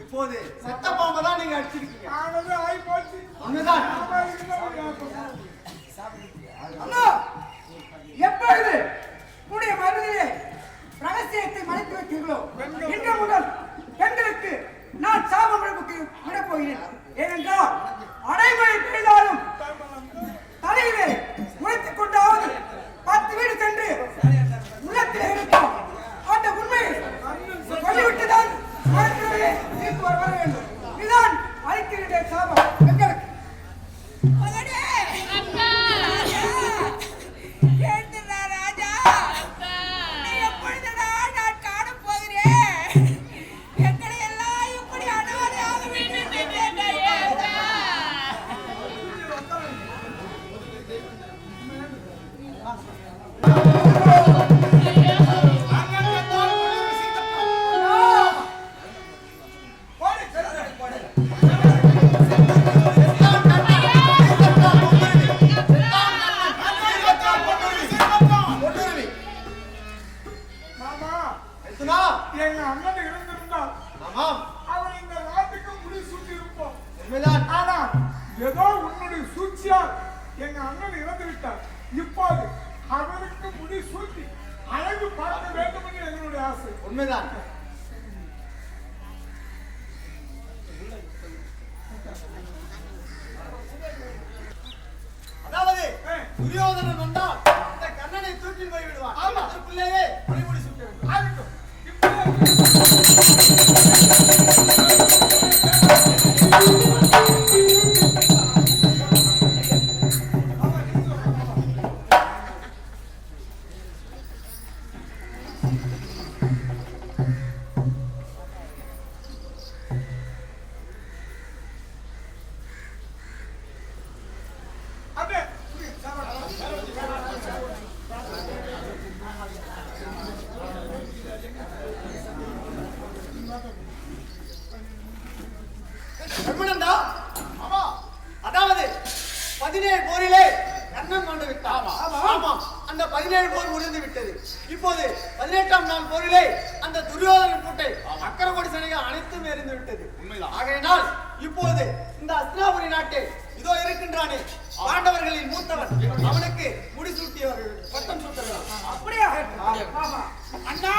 இப்போது சட்ட பாம்பை தான் நீங்க அடிச்சிருக்கீங்க. அம்மா, எப்பொழுது உடைய மனதிலே ரகசியத்தை மறைத்து வைத்தீர்களோ இன்று முதல் எங்களுக்கு நான் சாபம் விடப் போகிறேன். ஏனென்றால் அடைமொழி பெய்தாலும் தலையிலே உழைத்துக் கொண்டாவது 10 வீடு சென்று உள்ளத்தில் இருக்கும் அந்த உண்மை சொல்லிவிட்டுதான் வர வேண்டும். இதுதான் அழைக்கிற சாபம் எங்களுக்கு. உண்மைதான். அதாவது துரியோதனன் வந்தால் இந்த கண்ணனை தூக்கி போய் விடுவான். அதற்குள்ளேயே முடிமுடி சுட்டு வேண்டும். அதாவது 17 போரிலே கண்ணன் கொண்டு விட்டான். அந்த 17 போர் முடிந்து விட்டது. இப்போது 18ஆம் நாள் போரிலே அந்த துரியோதனன் கூட்டை அக்கரகோடி சேனைகள் அனைத்தும் எரிந்து விட்டது. ஆகையினால் இப்போது இந்த அஸ்தினாபுரி நாட்டை இதோ இருக்கின்றானே பாண்டவர்களின் மூத்தவன், அவனுக்கு முடிசூட்டியவர்கள் பட்டம் சூட்டுகிறார். அப்படியா? அண்ணா